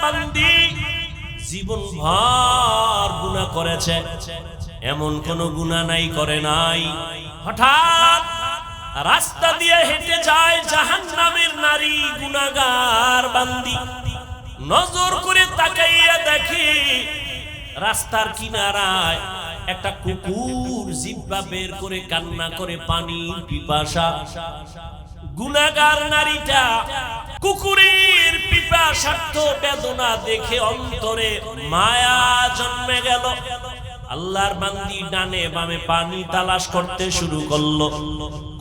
বান্দি জীবন ভর গুনাহ করেছে, এমন কোন গুনাহ নাই করে নাই। হঠাৎ রাস্তা দিয়ে হেঁটে যায় জাহান্নামের নারী গুনাহগার বান্দি। নজর করে তাকাইয়া দেখে রাস্তার কিনারায় একটা কুকুর জিহ্বা বের করে কান্না করে পানির পিপাসা। গুনাহগার নারীটা কুকুরের পিপাসার্থ বেদনা দেখে অন্তরে মায়া জন্মে গেল। আল্লাহর বান্দি ডানে বামে পানি তালাশ করতে শুরু করলো।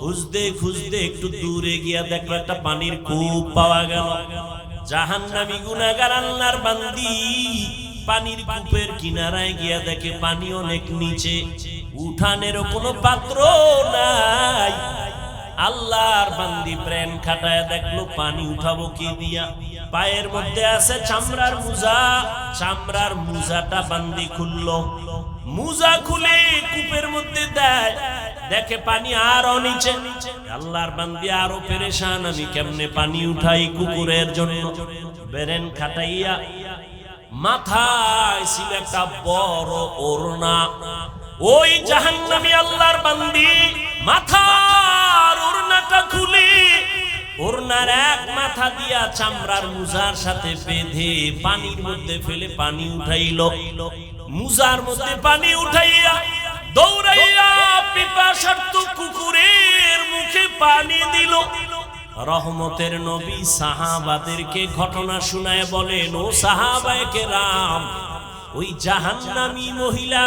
খুঁজতে খুঁজতে একটু দূরে গিয়া দেখলো একটা পানির কূপ পাওয়া গেল। জাহান্নামী গুনাহগার আল্লাহর বান্দি পানির কূপের কিনারায় গিয়া দেখে পানি অনেক নিচে, উঠানেরও কোনো পাত্র নাই। আল্লাহর বান্দি প্রাণ খাটায় দেখলো পানি উঠাবো কি দিয়া। পায়ের মধ্যে আছে চামড়ার মুজা, চামড়ার মুজাটা বান্দি খুললো। মুজা খুলে কূপের মধ্যে দেয়, দেখে পানি আরো নিচে। আল্লাহর বান্দি আরো পেরেশান, আমি কেমনে পানি উঠাই কুকুরের জন্য। বেরেন খাটাইয়া মাথায় ছিল একটা বড় ওড়না। ওই জাহান্নামী আল্লাহর বান্দি মাথার ওড়নাটা খুলে ওড়নার এক মাথা দিয়া চামড়ার মুজার সাথে বেঁধে পানির মধ্যে ফেলে পানি উঠাইল। মুজার মধ্যে পানি উঠাইয়া দৌড়াইয়া পিপাসার্ত কুকুরের মুখে পানি দিল। রহমতের নবী সাহাবাদেরকে ঘটনা শুনায় বলেন, ও সাহাবায়ে কেরাম, ওই জাহান্নামী মহিলা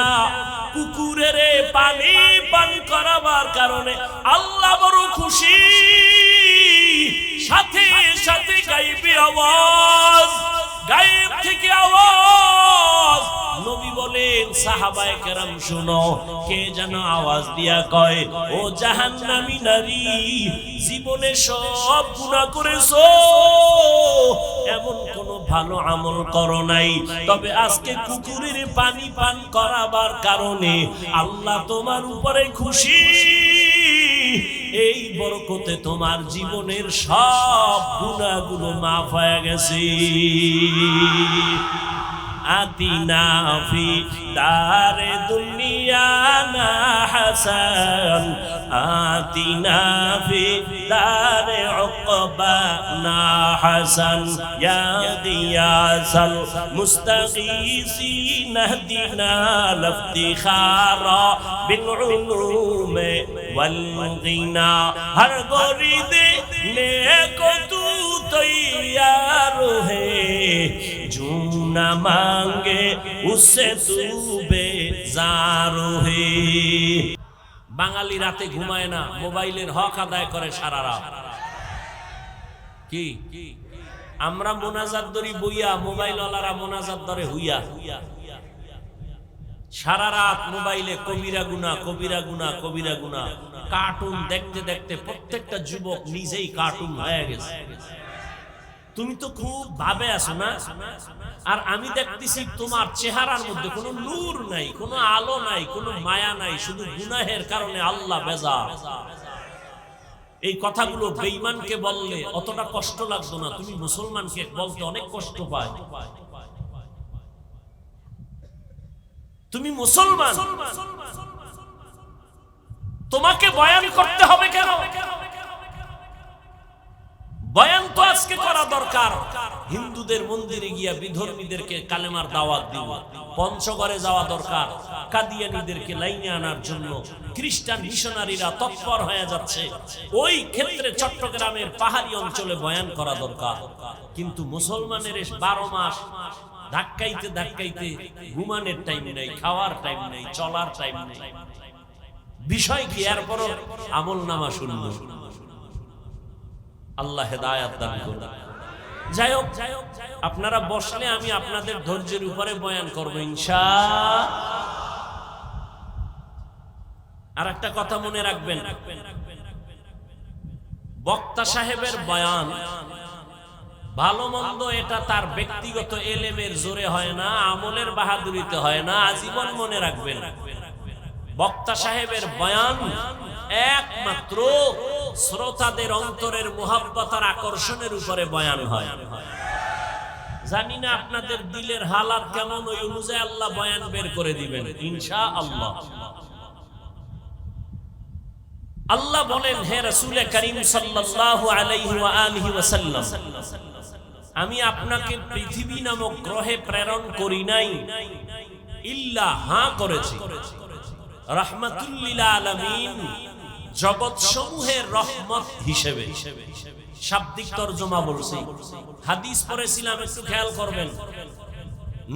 কুকুরের পানি পান করাবার কারণে আল্লাহ বড় খুশি। সাথে সাথে গায়েবী আওয়াজ, গায়েব থেকে আওয়াজ। নবী বলেন, সাহাবায়ে কেরাম শুনো, কে যেন আওয়াজ দিয়া কয়, ও জাহান্নামী নারী, জীবনে সব গুনাহ করেছো, এমন কোন ভালো আমল করো নাই, তবে আজকে কুকুরের পানি পান করাবার কারণে আল্লাহ তোমার উপরে খুশি। এই বরকতে তোমার জীবনের সব গুনাহগুলো মাফ হয়ে গেছে। আতিনা ফি দারে দুনিয়া না হাসান, আতিনা ফি দারে উকবা না হাসান, ইয়া গিয়াসাল মুস্তাগীসিন ইহদিনা লিফতিখারা বিল উলুমে ওয়াল গিনা। হর গরিদে নেকো তু তৈয়ার হে, जो न मांगे उससे तू बेजार है। বাঙালি রাতে ঘুমায় না, মোবাইলের হক আদায় করে সারা রাত। কি আমরা মোনাজাত ধরি বইয়া, মোবাইলওয়ালারা মোনাজাত ধরে হুইয়া। সারা রাত মোবাইলে কবিরা গুনাহ, কবিরা গুনাহ, কবিরা গুনাহ। কার্টুন দেখতে দেখতে প্রত্যেকটা যুবক নিজেই কার্টুন হয়ে গেছে। তুমি তো খুব ভাবে আছো না, আর আমি দেখতেছি তোমার চেহারার মধ্যে কোনো নূর নাই, কোনো আলো নাই, কোনো মায়া নাই, শুধু গুনাহের কারণে আল্লাহ বেজার। এই কথাগুলো বেঈমানকে বললে অতটা কষ্ট লাগতো না, তুমি মুসলমানকে বলতে অনেক কষ্ট পায়। তুমি মুসলমান, তোমাকে বয়ান করতে হবে কেন? বয়ান তো আজকে করা দরকার। হিন্দুদের মন্দিরে গিয়া বিধর্মীদেরকে কালেমার দাওয়াত দিব, পঞ্চগড়ে যাওয়া দরকার কাদিয়ানীদেরকে লাইনে আনার জন্য। খ্রিস্টান মিশনারিরা তৎপর হয়ে যাচ্ছে, ওই ক্ষেত্রে চট্টগ্রামের পাহাড়ি অঞ্চলে বয়ান করা দরকার। কিন্তু মুসলমানের 12 মাস ধাক্কাইতে ধাক্কাইতে ঘুমানোর টাইম নেই, খাওয়ার টাইম নেই, চলার টাইম নেই। বিষয় কি? এরপরও আমল নামা শুনবো। আল্লাহ হেদায়েত দান করুন। যাই হোক, আপনারা বসলে আমি আপনাদের ধৈর্যের উপরে বয়ান করব ইনশাআল্লাহ। আর একটা কথা মনে রাখবেন, বক্তা সাহেবের বয়ান ভালো মন্দ এটা তার ব্যক্তিগত এলেমের জোরে হয় না, আমলের বাহাদুরিতে হয় না। আজীবন মনে রাখবেন, বক্তা সাহেবের বয়ান একমাত্র শ্রোতাদের অন্তরের মুহাব্বত আর আকর্ষণের উপরে বয়ান হয়। জানি না আপনাদের দিলের হালাত কেমন, ওই অনুযায়ী আল্লাহ বয়ান বের করে দিবেন ইনশাআল্লাহ। আল্লাহ বলেন, হে রাসূল করিম সাল্লাল্লাহু আলাইহি ওয়া আলিহি ওয়াসাল্লাম, আমি আপনাকে পৃথিবী নামক গ্রহে প্রেরণ করি নাই, ইল্লা হ্যাঁ করেছি রাহমাতুল লিল আলামিন, জগৎ সমূহের রহমত হিসেবে। শাব্দিক তরজমা বলছি, হাদিস পড়েছিলাম, একটু খেয়াল করবেন।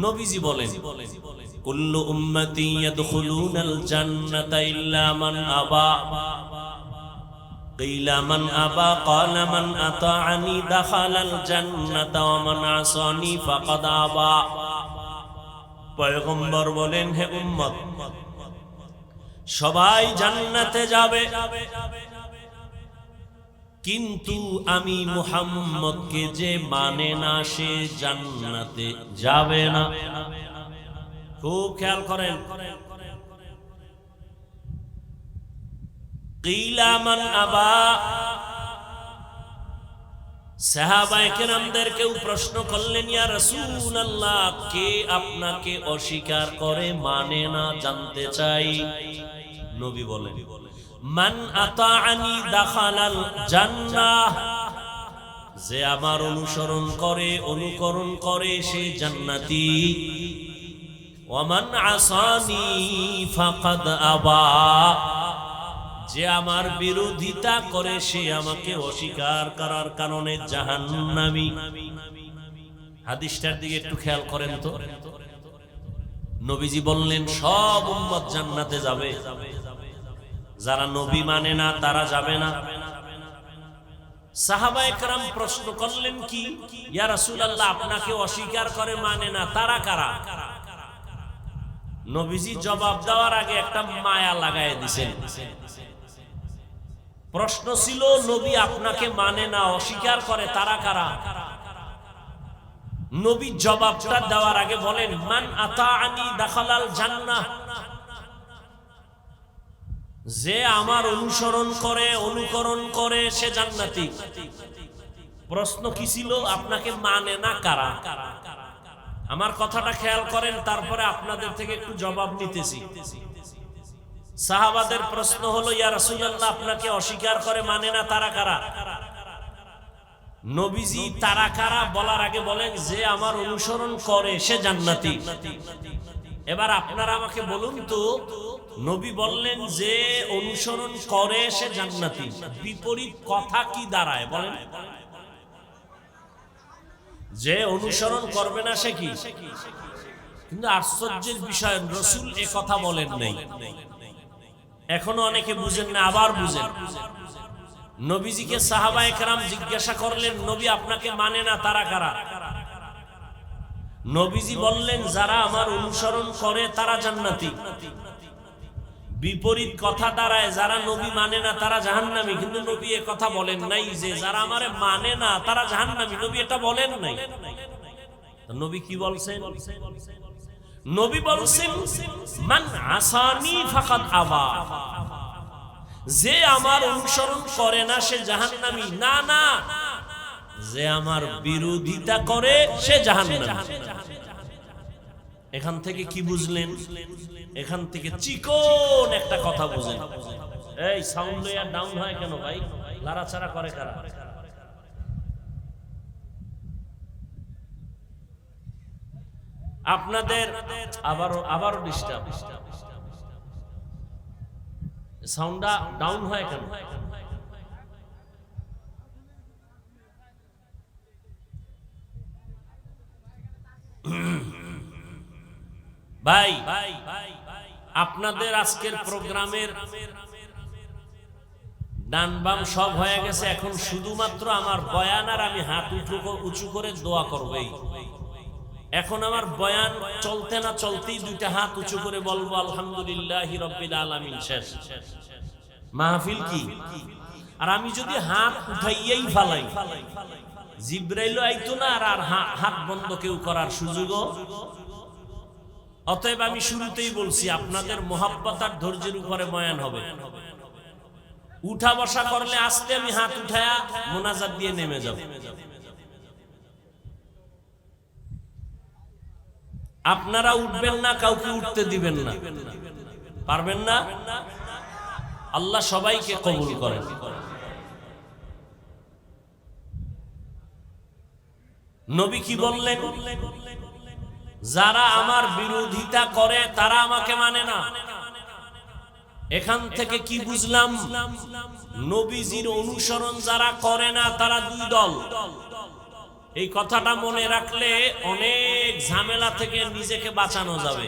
নবীজি বলেন, কুল্লু উম্মতি ইয়াদখুলুনাল জান্নাতা ইল্লা মান আবা, কিলা মান আবা ক্বালা মান আতাআনি দাখালাল জান্নাতা ওয়া মান আসানি ফাকাদ আবা। পয়গম্বর বলেন, হে উম্মত, সবাই জান্নাতে যাবে, কিন্তু আমি মুহাম্মদকে যে মানে না সে জান্নাতে যাবে না। খুব খেয়াল করেন। কিলা মান আবা, সাহাবায়ে কেরামদের কেউ প্রশ্ন করলেন, ইয়া রাসূলুল্লাহ, কে আপনাকে অস্বীকার করে, মানে না, জানতে চাই। নবী বলেন, মান আতাআনি দাখালাল জান্নাহ, যে আমার অনুসরণ করে, অনুকরণ করে, সে জান্নাতি। ওয়া মান আসানি ফাকাদ আবা, যে আমার বিরোধিতা করে, সে আমাকে অস্বীকার করার কারণে জাহান্নামী। হাদিসটার দিকে একটু খেয়াল করেন তো। নবীজি বললেন, সব উম্মত জান্নাতে যাবে, যারা নবী মানে না তারা যাবে না। সাহাবায়ে কেরাম প্রশ্ন করলেন, কি ইয়া রাসূলুল্লাহ, আপনাকে অস্বীকার করে, মানে না, তারা কারা? নবীজি জবাব দেওয়ার আগে একটা মায়া লাগায় দিয়েছেন। প্রশ্ন ছিল, নবী আপনাকে মানে না, অস্বীকার করে, তারা কারা? নবী জবাবটা দেওয়ার আগে বলেন, মান আতাআনি দাখালাল জান্নাহ, যে আমার অনুসরণ করে, অনুকরণ করে, সে জান্নাতি। প্রশ্ন কি ছিল? আপনাকে মানে না কারা? আমার কথাটা খেয়াল করেন, তারপরে আপনাদের থেকে একটু জবাব নিতেছি। সাহাবাদের প্রশ্ন হলো, ইয়া রাসূলুল্লাহ, আপনাকে অস্বীকার করে, মানে না, তারা কারা? নবীজি তারা কারা বলার আগে বলেন, যে আমার অনুসরণ করে সে জান্নাতি। এবার আপনারা আমাকে বলুন তো, নবী বললেন যে অনুসরণ করে সে জান্নাতি, বিপরীত কথা কি দাঁড়ায় বলেন? যে অনুসরণ করবে না সে কি? কিন্তু আশ্চর্যের বিষয়, রাসূল এ কথা বলেন নাই। এখনো অনেকে বুঝেন না, আবার বুঝেন। নবীজিকে সাহাবায়ে কেরাম জিজ্ঞাসা করলেন, নবী আপনাকে মানে না, তারা কারা? নবীজি বললেন, যারা আমার অনুসরণ করে তারা জান্নাতি। বিপরীত কথা দাঁড়ায়, যারা নবী মানে না তারা জাহান্নামী। কিন্তু নবী এ কথা বলেন নাই যে যারা আমারে মানে না তারা জাহান্নামী, নবী এটা বলেন নাই। নবী কি বলছেন? নবী বলছেন, মান আসানি ফাকাদ আবা, যে আমার অনুসরণ করে না সে জাহান্নামী। না না, যে আমার বিরোধিতা করে সে জাহান্নামী। এখান থেকে কি বুঝলেন? এখান থেকে চিকন একটা কথা বুঝেন। এই সাউন্ড লেয়ার ডাউন হয় কেন ভাই? লাড়াচাড়া করে কারা? আপনাদের আবারও ডিস্টার্ব। সাউন্ডটা ডাউন হয় কেন? ভাই, আপনাদের আজকের প্রোগ্রামের ডান বাম সব হয়ে গেছে, এখন শুধুমাত্র আমার বয়ান আর আমি হাত উঁচু করে দোয়া করবই। এখন আমার বয়ান চলতে না চলতেই দুইটা হাত উঁচু করে বলবো আলহামদুলিল্লাহি রাব্বিল আলামিন, শেষ। মাহফিল কি? আর আমি যদি হাত উঠাইয়াই ফালাই, জিবরাইল আইতো না আর হাত বন্ধ কেউ করার সুযোগও। অতএব আমি শুরুতেই বলছি, আপনাদের মোহাব্বত আর ধৈর্যের উপরে বয়ান হবে। উঠা বসা করলে আস্তে আমি হাত উঠায়া মোনাজাত দিয়ে নেমে যাব। আপনারা উঠবেন না, কাউকে উঠতে দিবেন না, পারবেন না। আল্লাহ সবাইকে কবুল করেন। নবী কি বললেন? যারা আমার বিরোধিতা করে তারা আমাকে মানে না। এখান থেকে কি বুঝলাম? নবীজির অনুসরণ যারা করে না তারা দুই দল। এই কথাটা মনে রাখলে অনেক ঝামেলা থেকে নিজেকে বাঁচানো যাবে।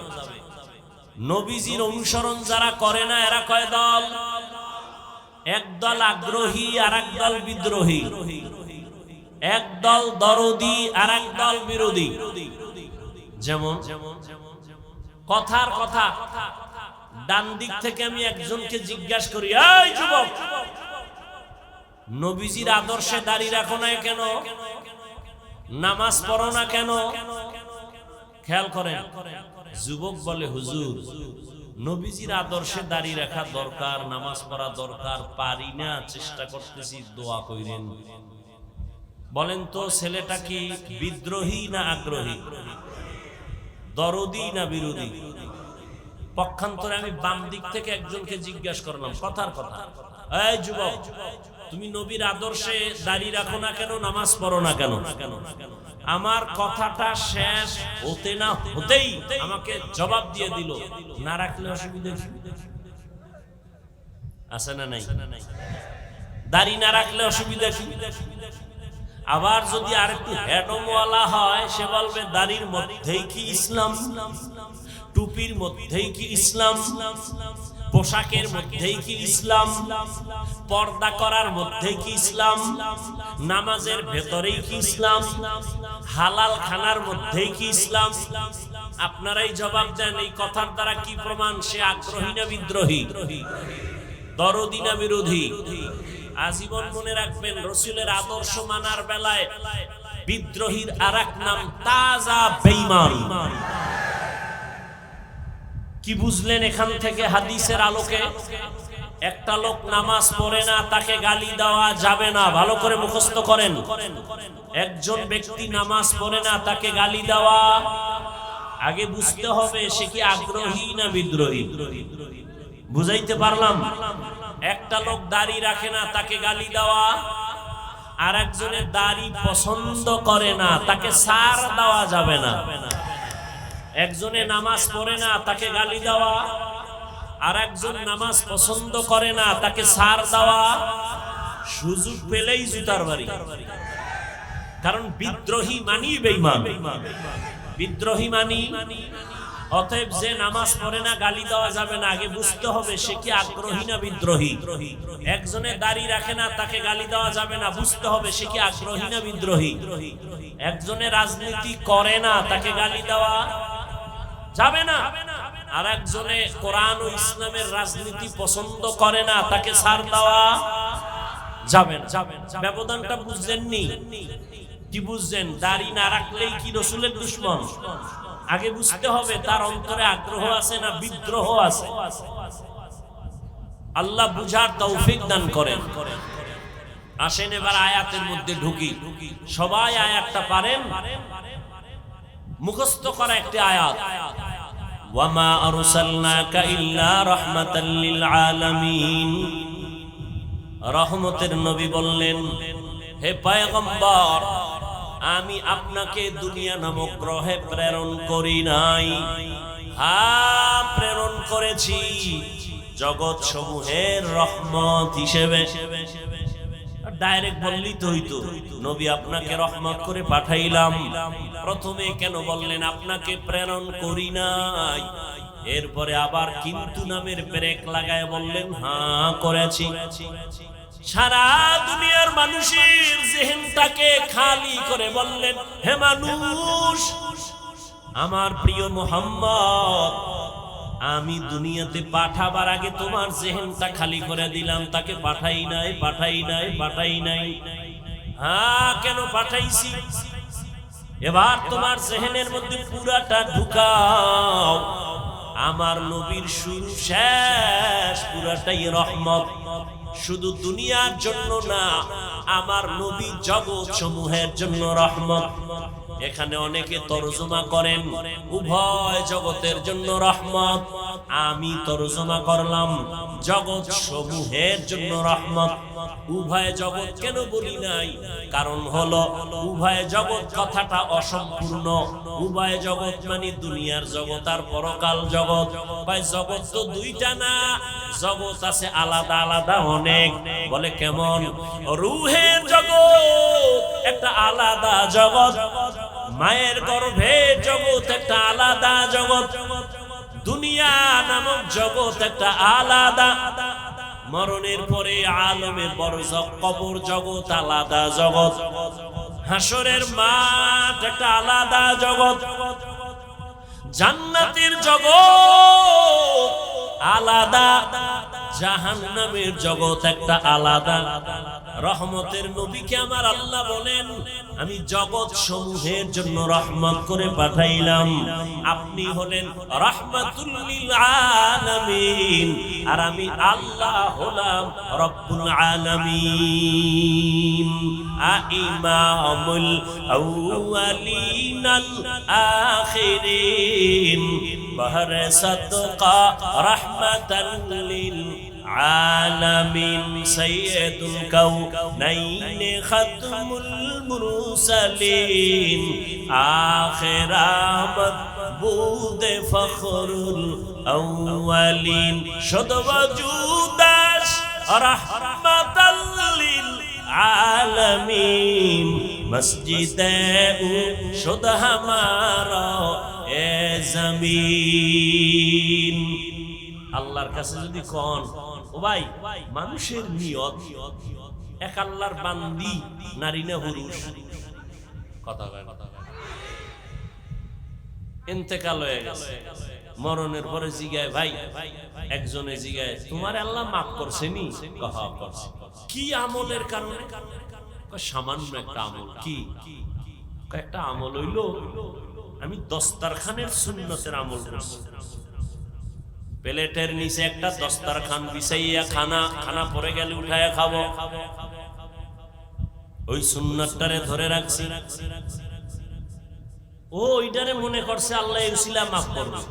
নবীজির অনুসরণ যারা করে না এরা কয় দল? এক দল আগ্রহী আর এক দল বিদ্রোহী, এক দল দরদি আর এক দল বিরোধী। যেমন কথার কথা, ডান দিক থেকে আমি একজনকে জিজ্ঞাসা করি, এই যুবক, নবীজির আদর্শে দাঁড়িয়ে রাখো না কেন? নামাজ পড়ো না কেন? খেয়াল করেন, যুবক বলে, হুজুর নবীজির আদর্শে দাঁড়িয়ে রাখা দরকার, নামাজ পড়া দরকার, পারি না, চেষ্টা করতেছি, দোয়া কইরেন। বলেন তো ছেলেটা কি বিদ্রোহী না আগ্রহী, দরদি না বিরোধী? পক্ষান্তরে আমি বাম দিক থেকে একজনকে জিজ্ঞাসা করলাম কথার কথা, এই যুবক, তুমি নবীর আদর্শে দাঁড়িয়ে রাখো না কেন, নামাজ পড়ো না কেন? আমার কথাটা শেষ হতে না হতেই আমাকে জবাব দিয়ে দিল, না রাখলে অসুবিধা আছে না নাই? দাড়ি না রাখলে অসুবিধা কি? আবার যদি আর একটু হেডমওয়ালা হয় সে বলবে দাড়ির মধ্যেই কি ইসলাম, টুপির মধ্যেই কি ইসলাম, পোশাকের মধ্যেই কি ইসলাম, পর্দা করার মধ্যেই কি ইসলাম, নামাজের ভেতরেই কি ইসলাম, হালাল খানার মধ্যেই কি ইসলাম? আপনারাই জবাব দেন, এই কথার দ্বারা কি প্রমাণ সে আগ্রহী না বিদ্রোহী, দরদি না বিরোধী? আজীবন মনে রাখবেন, রাসূলের আদর্শ মানার বেলায় বিদ্রোহীর আরেক নাম তাজা বেঈমান। কি বুঝলেন এখান থেকে হাদিসের আলোকে? একটা লোক নামাজ পড়ে না, তাকে গালি দেওয়া যাবে না, ভালো করে মুখস্থ করেন। একজন ব্যক্তি নামাজ পড়ে না, তাকে গালি দেওয়া, আগে বুঝতে হবে সে কি আগ্রহী না বিদ্রোহী। বুঝাইতে পারলাম? একটা লোক দাড়ি রাখে না, তাকে গালি দেওয়া, আর একজনের দাড়ি পছন্দ করে না, তাকে সার দেওয়া যাবে না। একজনে নামাজ পড়ে না, তাকে গালি দেওয়া, আর একজন নামাজ পছন্দ করে না, তাকে সার দেওয়া, সুযোগ পেলেই জুতার বাড়ি। কারণ বিদ্রোহী মানি বেঈমান, বিদ্রোহী মানি। অতএব যে নামাজ পড়ে না গালি দেওয়া যাবে না, আগে বুঝতে হবে সে কি আগ্রহী না বিদ্রোহী। একজনে দাড়ি রাখে না, তাকে গালি দেওয়া যাবে না, বুঝতে হবে সে কি আগ্রহী না বিদ্রোহী। একজনে রাজনীতি করে না, তাকে গালি দেওয়া যাবে না, আর একজনে কোরআন ও ইসলামের রাজনীতি পছন্দ করে না, তাকে ছাড় দেওয়া যাবে না। ব্যবধানটা বুঝলেননি? কি বুঝছেন? দাড়ি না রাখলেই কি রাসূলের দুশমন? আগে বুঝতে হবে তার অন্তরে আগ্রহ আছে না বিদ্রোহ আছে। আল্লাহ বুঝার তৌফিক দান করেন। আসেন এবার আয়াতের মধ্যে ঢুকি। সবাই আয়াতটা পারেন? মুখস্থ করা একটি আয়াত, ওয়ামা আরসালনাকা ইল্লা রাহমাতাল লিল আলামিন। রহমতের নবী বললেন, হে পয়গম্বর, আমি আপনাকে দুনিয়া নামক গ্রহে প্রেরণ করি নাই, হ্যাঁ প্রেরণ করেছি জগৎ সমূহের রহমত হিসেবে। ডাইরেক্ট বললেই তো হইতো, নবী আপনাকে রহমত করে পাঠাইলাম। প্রথমে কেন বললেন আপনাকে প্রেরণ করি নাই? এরপরে আবার কিন্তু নামের ব্রেক লাগায় বললেন হ্যাঁ করেছি। সারা দুনিয়ার মানুষের জেহেনটাকে খালি করে বললেন, হে মানুষ, আমার প্রিয় মুহাম্মদ, আমি দুনিয়াতে পাঠাবার আগে তোমার জেহেনটা খালি করে দিলাম, তাকে পাঠাই নাই, পাঠাই নাই, পাঠাই নাই। হ্যাঁ কেন পাঠাইছি? এবার তোমার জেহেনের মধ্যে পুরাটা ঢুকাও। আমার নবীর শুরু শেষ পুরাটাই রহমত, শুধু দুনিয়ার জন্য না, আমার নবী জগৎ সমূহের জন্য রহমত। এখানে অনেকে তরজমা করেন উভয় জগতের জন্য রহমত, আমি তরজমা করলাম জগৎ সমূহের জন্য রহমত। উভয় জগৎ কেন বলি নাই? কারণ হলো উভয় জগৎ কথাটা অসম্পূর্ণ। উভয় জগৎ মানে দুনিয়ার জগৎ আর পরকাল জগৎ। ভাই জগৎ তো দুইটা না, জগৎ আছে আলাদা আলাদা অনেক। বলে কেমন? রূহের জগৎ একটা আলাদা জগৎ, মায়ের গর্ভের জগৎ একটা আলাদা জগৎ, দুনিয়া নামক জগৎ একটা আলাদা, মরণের পরে আলমে বরজখ কবর জগৎ আলাদা জগৎ, হাসরের মাঠ একটা আলাদা জগৎ, জান্নাতের জগৎ আলাদা, জাহান্নামের জগৎ একটা আলাদা। রহমতের নবীকে আমার আল্লাহ বলেন আমি জগৎ সমূহের জন্য রহমত করে পাঠাইলাম। আপনি হলেন রাহমাতুল লিল আলামিন, আর আমি আল্লাহ হলাম রব্বুল আলামিন। ইমামুল আউয়ালিন আল আখিরিন বহরে সাদকা রাহমাতাল লিল আলামিন, সাইয়্যিদুল কাউনাইন খাতমুল মুরসালিন, আখির আহমদ বুদে ফখরুল আউয়ালিন, শুদ্ধ ওজুদাস রাহমাতাল লিল আলামিন, মসজিদে ও শুদ্ধ হামারা এ জমিন। আল্লাহর কাছে যদি কোন ও ভাই মানুষের নিয়ত এক আল্লাহর বান্দি নারী না পুরুষ, কথা কয় ইন্তেকাল হয়ে গেছে, মরণের পরে জিগায় ভাই, একজনে জিগায় তোমার আল্লাহ মাফ করছে নি? কহা করছে। কি আমলের কারণে? সামান্য একটা আমল। কি একটা আমল হইল? আমি দস্তারখানের সুন্নতের আমল করছি। প্লেটের নিচে একটা দস্তারখান বিছাইয়া খানা পরে গেলে উঠায়া খাবো, ওই সুন্নতটারে ধরে রাখছি। ও ওইটারে মনে করছে আল্লাহ উসিলা মাফ করবে।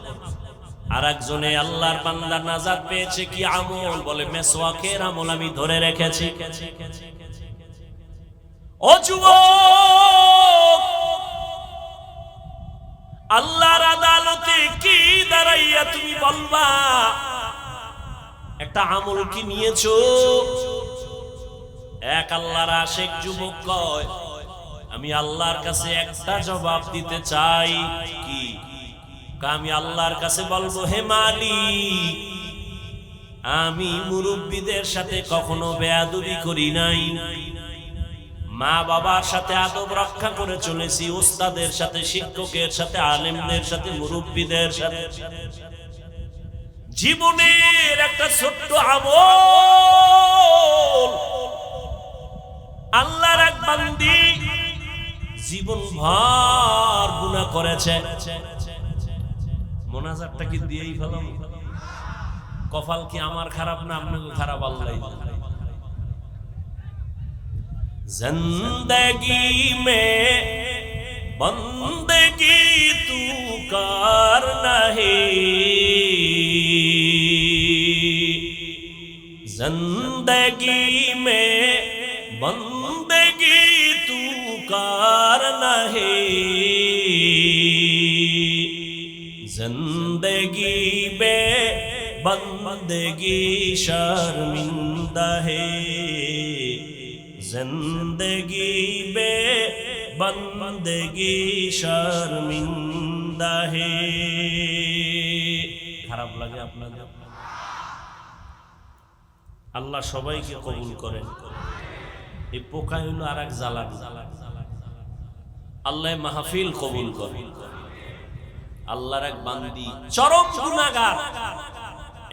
আর একজনে আল্লাহর বান্দা নাজাত পেয়েছে কি আমল? বলে মেসওয়াকের আমল আমি ধরে রেখেছি। ও যুবক, আল্লাহর আদালতে কি দাঁড়াইয়া তুমি বলবা? একটা আমল কি নিয়েছো? এক আল্লাহর আশিক যুবক কয় আমি আল্লাহর কাছে একটা জবাব দিতে চাই। কি? আমি আল্লাহর কাছে বলবো হে মালিক, আমি মুরব্বীদের সাথে কখনো বেয়াদবি করি নাই, মা বাবার সাথে আদব রক্ষা করে চলেছি, উস্তাদের সাথে, শিক্ষকের সাথে, আলেমদের সাথে, মুরব্বীদের সাথে। জীবনের একটা ছোট্ট আমল আল্লাহর এক বান্দি জীবন ভর গুনাহ করেছে, মোনাজাতটা কি দিয়েই ফেলাম? কপাল কি আমার খারাপ না আপনাকে খারাপ? আল্লাহ जिंदगी में बंदगी तू कर नहीं, जिंदगी में बंदगी तू कर नहीं, जिंदगी में बंदगी शर्मिंदा है, जिंदगी में बंदगी शर्मिंदा है। খারাপ লাগে আপনাদের? আল্লাহ সবাইকে কবুল করেন। এই পোকা হলো আর এক জ্বালা। আল্লাহ মাহফিল কবুল করেন। আল্লাহর এক বান্দি চরম গুনাহগার,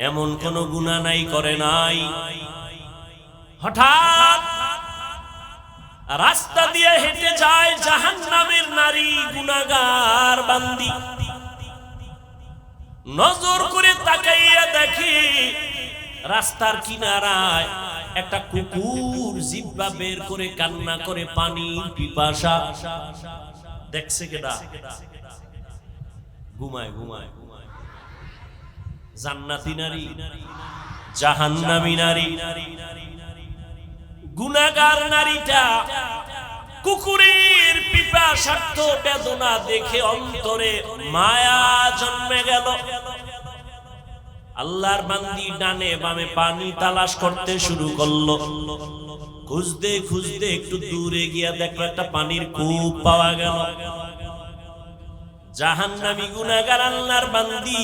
এমন কোন গুনাহ নাই করে নাই। হঠাৎ রাস্তা দিয়ে হেঁটে যায় জাহান্নামের নারী গুনাহগার বান্দি। নজর করে তাকাইয়া দেখি রাস্তার কিনারায় একটা কুকুর জিহ্বা বের করে কান্না করে পানি পিপাসা। দেখছে কেডা? ঘুমায় ঘুমায়। জান্নাতি নারী, জাহান্নামী নারী, গুনাহগার নারীটা কুকুরের পিপাসার্থ বেদনা দেখে অন্তরে মায়া জন্মে গেল। আল্লাহর বান্দি ডানে বামে পানি তালাশ করতে শুরু করলো। খুঁজতে খুঁজতে একটু দূরে গিয়া দেখলো একটা পানির কূপ পাওয়া গেল। জাহান্নামী গুনাহগার আল্লাহর বান্দি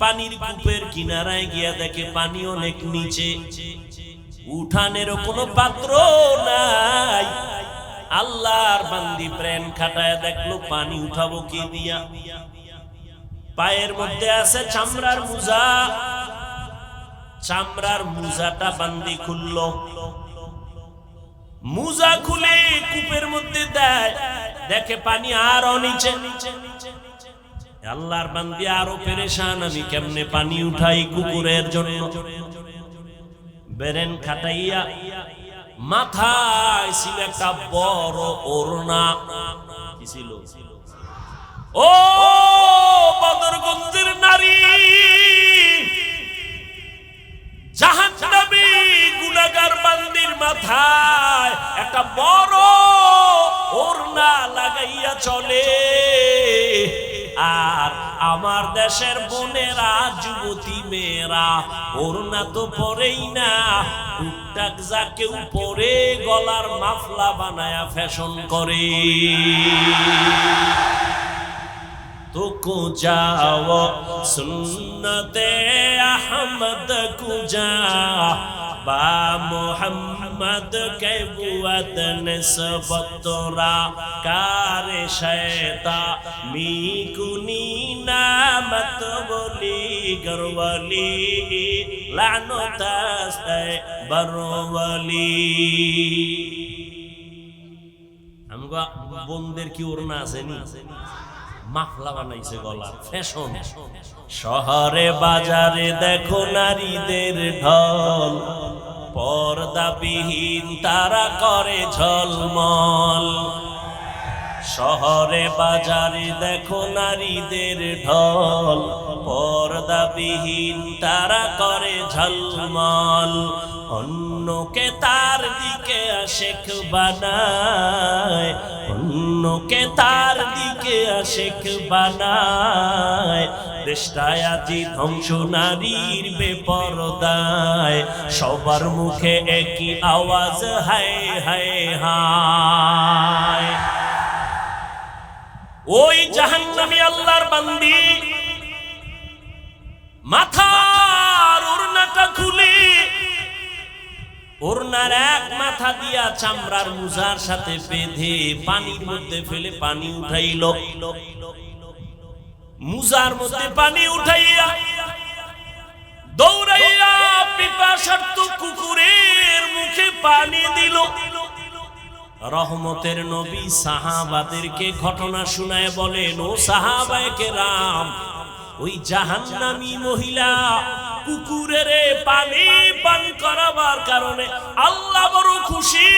পানির কূপের কিনারায় গিয়া দেখে পানি অনেক নিচে, উঠানের কোনো পাত্র নাই। আল্লাহর বান্দি প্রাণ খাটায় দেখলো পানি উঠাবো কি দিয়া। পায়ের মধ্যে আছে চামড়ার মোজা, চামড়ার মোজাটা বান্দি খুললো। মোজা খুলে কূপের মধ্যে দেয়, দেখে পানি আরো নিচে। আল্লাহর বান্দি আরো পেরেশান, আমি কেমনে পানি উঠাই কুকুরের জন্য। বেরেন খাটাইয়া মাথায় ছিল একটা বড় ওড়না। কি ছিল? ও বদরগঞ্জের নারী, জাহান্নামী গুনাহগার বান্দির মাথায় একটা বড় ওড়না লাগাইয়া চলে। আর আমার দেশের বোনেরা, যুবতী মেয়েরা ওড়না তো পরেই না, টুকটাক যা কেউ পরে গলার মাফলা বানায়া ফ্যাশন করে। तो को जाओ सुन्नते अहमद कुजा बा मोहम्मद के बुअत निस्बतरा कारे शैता मी कुनी नामत बोली गरवली लानतास्ते बरवली। हमको बंदेर की ओरना आसेनी, মাফলা বানাইছে গলার ফ্যাশন। শহরে বাজারে দেখো নারীদের ঢল, পর্দাবিহীন তারা করে ঝলমল। শহরে বাজারে দেখো নারীদের ঢল, পর্দাবিহীন তারা করে ঝলমল। অন্যকে তার দিকে আশেক বানায়, অন্যকে তার দিকে আশেক বানায়। দেশটায় আজি ধ্বংস নারীর বেপরদায়, সবার মুখে একই আওয়াজ হায় হায় হায়। ওই জাহান্নামী আল্লাহর বান্দি মাথার ওড়নাটা খুলে, ওড়নার এক মাথা দিয়া চামড়ার মোজার সাথে বেঁধে পানির মধ্যে ফেলে পানি উঠাইল। মোজার মধ্যে পানি উঠাইয়া দৌড়াইয়া পিপাসার্ত কুকুরের মুখে পানি দিল। রহমতের নবী সাহাবাদেরকে ঘটনা শুনায় বলেন, ও সাহাবায়ে কেরাম, ওই জাহান্নামী মহিলা কুকুরের পানি পান করাবার কারণে আল্লাহ বড় খুশি।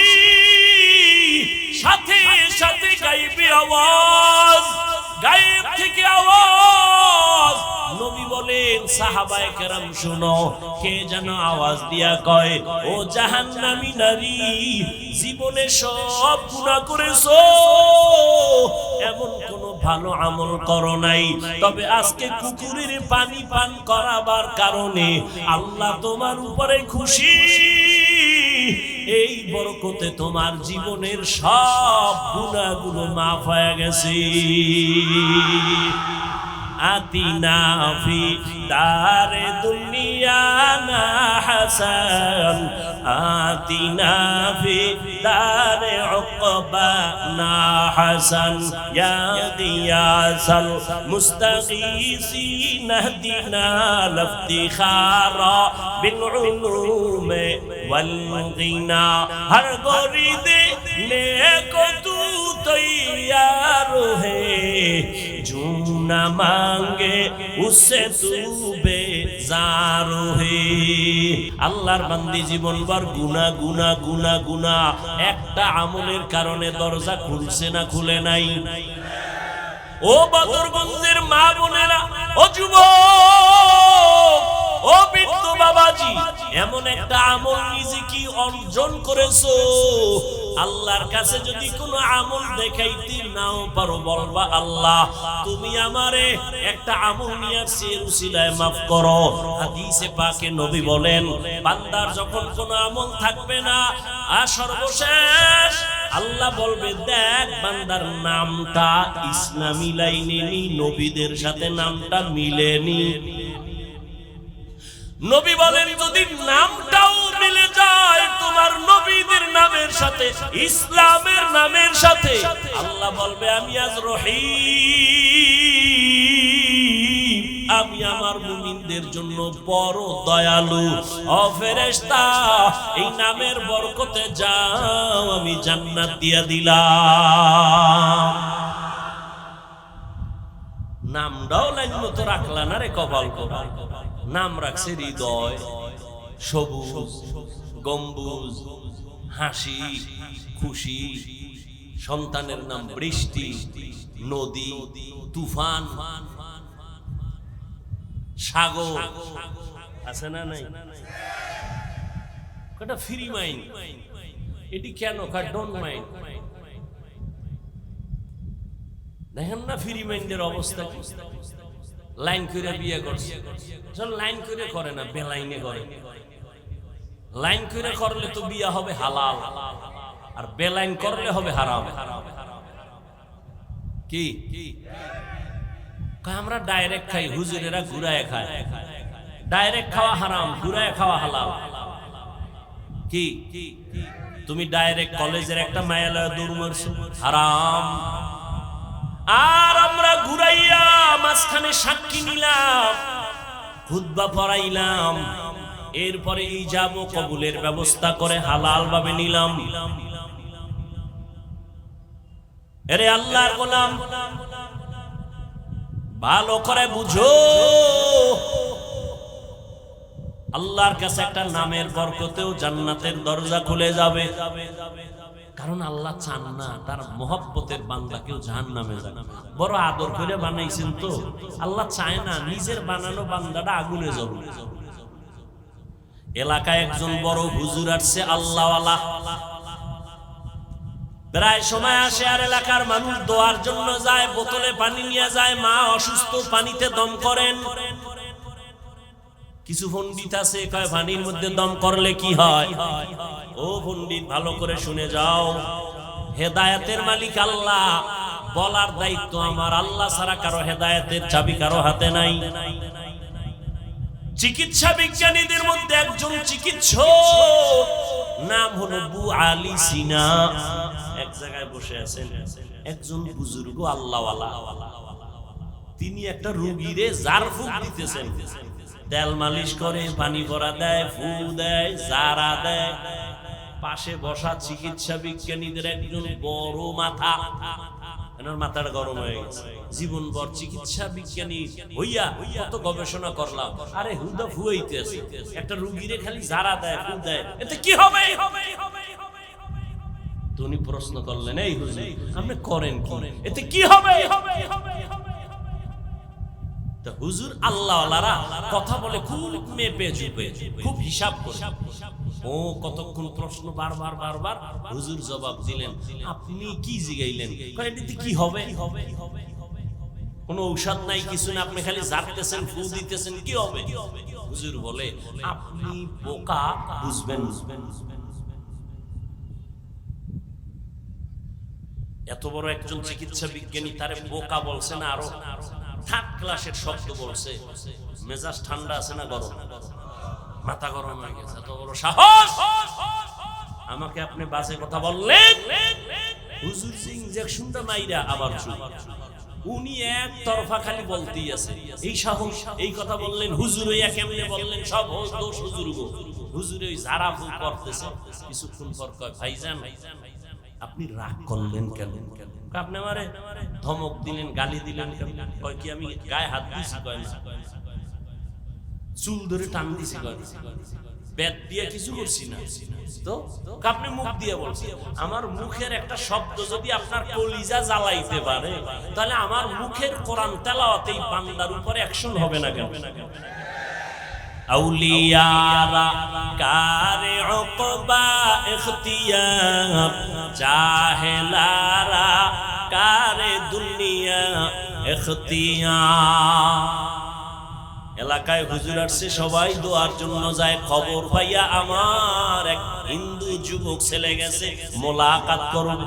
সাথে সাথে গায়েবী আওয়াজ, গায়েব থেকে আওয়াজ। নবী বলেন, সাহাবায়ে কেরাম শুনো, কে যেন আওয়াজ দিয়া কয়, ও জাহান্নামী নারী, জীবনে সব গুনাহ করেছো, এমন কোন ভালো আমল করো নাই, তবে আজকে কুকুরের পানি পান করাবার কারণে আল্লাহ তোমার উপরে খুশি। এই বরকতে তোমার জীবনের সব গুনাহগুলো মাফ হয়ে গেছে। আতিনা ফি দারে দুনিয়া না হাসান, আতিনা ফি দারে উকবা না হাসান, ইয়া গিয়াসাল মুস্তাগীসিন ইহদিনা লাফতিখারা বিল উলুমে ওয়াল গিনা। হর গরিদে নেকো তু তৈয়ার হে, जो न मांगे उससे तू बेजार है। আল্লাহর বান্দি জীবনভর গুনাহ গুনাহ গুনাহ গুনাহ, একটা আমলের কারণে দরজা খুলছে না খুলে নাই? ও বদরগঞ্জের মা বোনেরা, ও যুবক, ও বৃদ্ধ বাবাজি, এমন একটা আমল নিজে কি অর্জন করেছো? আল্লাহর কাছে যদি কোনো আমল দেখাইতে নাও পারো, বলবা আল্লাহ তুমি আমারে একটা আমল নিয়ে আসছি, উসিলায় মাফ করো। হাদিসে পাকে নবী বলেন, বান্দার যখন কোনো আমল থাকবে না, আর সর্বশেষ আল্লাহ বলবে, দেখ বান্দার নামটা ইসলামী লাইনে নি, নবীদের সাথে নামটা মিলেনি। নবী বলেন, যদি নামটাও মিলে যায় তোমার নবীদের নামের সাথে, ইসলামের নামের সাথে, আল্লাহ বলবে আমি আজ রহিম, আমি আমার মুমিনদের জন্য বড় দয়ালু। ও ফেরেশতা, এই নামের বরকতে যাও, আমি জান্নাত দিয়া দিলাম। নামটাও লাইন মতো রাখলা না রে কপাল কপাল। নাম রাখছে হৃদয়, সবুজ, গম্বুজ, হাসি, খুশি। সন্তানের নাম বৃষ্টি, নদী, তুফান, সাগর। আছে না নাই? কটা ফ্রি মাইন্ড, এটি কেন ডোন্ট মাইন্ড। দেখেন না ফ্রি মাইন্ডের অবস্থা কি? লাইন করে বিয়ে করছে, লাইন করে করে না, বেলাইনে করে। লাইন করে করলে তো বিয়ে হবে হালাল, আর বেলাইন করলে হবে হারাম। কি আমরা ডাইরেক্ট খাই, হুজুরেরা ঘুরায় খায়। ডাইরেক্ট খাওয়া হারাম, ঘুরায় খাওয়া হালাল। কি তুমি ডাইরেক্ট কলেজের একটা মায়ালয় দূর মারছো, হারাম। আর আমরা ঘুরাইয়া মাঝখানে সাক্ষী নিলাম, খুতবা পড়াইলাম, এরপরে ইজাব ও কবুলের ব্যবস্থা করে হালাল ভাবে নিলাম। এরে আল্লাহর গোলাম, ভালো করে বুঝো, আল্লাহর কাছে একটা নামের বরকতেও জান্নাতের দরজা খুলে যাবে। কারণ আল্লাহ চান না তার মহব্বতের বান্দা কেউ জাহান্নামে যাক। বড় আদর করে বানাইছেন তো, আল্লাহ চায় না নিজের বানানো বান্দাটা আগুনে যাবে। এলাকায় একজন বড় হুজুর আসছে, আল্লাহওয়ালা। প্রায় সময় আসে আর এলাকার মানুষ দোয়ার জন্য যায়, বোতলে পানি নিয়ে যায়। মা অসুস্থ, পানিতে দম করেন। কিছু পণ্ডিত আছে কয় পানির মধ্যে দম করলে কি হয়। ও পণ্ডিত, ভালো করে শুনে যাও, হেদায়েতের মালিক আল্লাহ, বলার দায়িত্ব আমার। আল্লাহ ছাড়া কারো হেদায়েতের চাবি কারো হাতে নাই। চিকিৎসা বিজ্ঞানীদের মধ্যে একজন চিকিৎসক, নাম হলো আবু আলী সিনা। এক জায়গায় বসে আছেন একজন বুজুর্গ আল্লাহওয়ালা, তিনি একটা রোগীরে জারফুক দিতেছেন। তেল মালিশ করে, পানি ভরা দেয়, ফু দেয়, জারা দেয়। পাশে বসা চিকিৎসা বিজ্ঞানীদের একজন বড় মাথা, এনার মাথাটা গরম হয়ে গেছে। জীবনভর চিকিৎসা বিজ্ঞানী হইয়া কত গবেষণা করলাম, আরে হুদা ফুয়াইতেছে, একটা রোগীরে খালি জারা দেয়, ফু দেয়, এতে কি হবে? উনি প্রশ্ন করলেন, এই হুজুর আপনি করেন কি, এতে কি হবে? হুজুর আল্লাহওয়ালারা কথা বলে খুব মেপে চুপে, খুব হিসাব করে। ও কতক্ষণ প্রশ্ন বারবার বারবার, হুজুর জবাব দিলেন। আপনি কি জিগাইলেন? এটাতে কি হবে? কোনো ঔষধ নাই, কিছু না, আপনি খালি জারতেছেন, ফু দিতেছেন, কি হবে? হুজুর বলে, আপনি বোকা, বুঝবেন। এত বড় একজন চিকিৎসা বিজ্ঞানী তারে বোকা বলছে না, আরো থার্ড ক্লাসের শব্দ বলছে। মেজাজ ঠান্ডা আছে না গরম? মাথা গরম হয়ে গেছে। এত বড় সাহস, আমাকে আপনি বাজে কথা বললেন। হুজুর ইনজেকশনটা মাইরা আবার চুপ। উনি এক তরফা খালি বলতেই আছে, এই সাহস, এই কথা বললেন, হুজুর ওই কেমনে বললেন, সব দোষ হুজুর গো। হুজুর ওই জারা ফুল করতেছে। কিছুক্ষণ পর কয়, ভাইজান আপনি রাগ করলেন কেন? আপনি আমারে ধমক দিলেন, গালি দিলেন কেন? কয় কি আমি গায়ে হাত দিছি? কয় না। চুল ধরে টান দিছি? কয় বেত দিয়ে কিছু করছি না তো। আপনি মুখ দিয়ে বলছেন। আমার মুখের একটা শব্দ যদি আপনার কলিজা জ্বালাইতে পারে, তাহলে আমার মুখের কোরআন তেলাওয়াত এই বান্দার উপরে অ্যাকশন হবে না কেন? আউলিয়ারা কারে উকবা ইখতিয়ার, জাহেলারা কারে দুনিয়া ইখতিয়ার। এলাকায় হুজুর আসছে, সবাই দোয়ার জন্য যায়। খবর পাইয়া আমার এক হিন্দু যুবক ছেলে গেছে মোলাকাত করুন।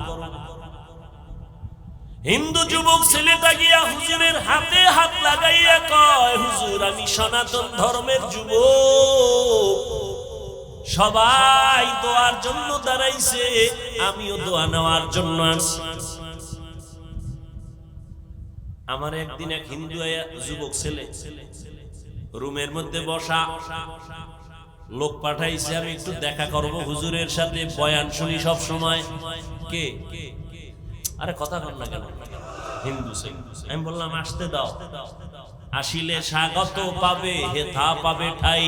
হিন্দু যুবক ছেলেটা গিয়া হুজুরের হাতে হাত লাগাইয়া কয়, হুজুর আমি সনাতন ধর্মের যুবক, সবাই দোয়ার জন্য দাঁড়াইছে, আমিও দোয়া নেওয়ার জন্য আসছি। আমার একদিন এক হিন্দু যুবক ছেলে রুমের মধ্যে বসা, লোক পাঠাইছে আমি একটু দেখা করব হুজুরের সাথে, বয়ান শুনি সব সময়। কে? আরে কথা কর না কেন? হিন্দু। আমি বললাম আসতে দাও। আসিলে স্বাগত পাবে, হেথা পাবে ঠাই,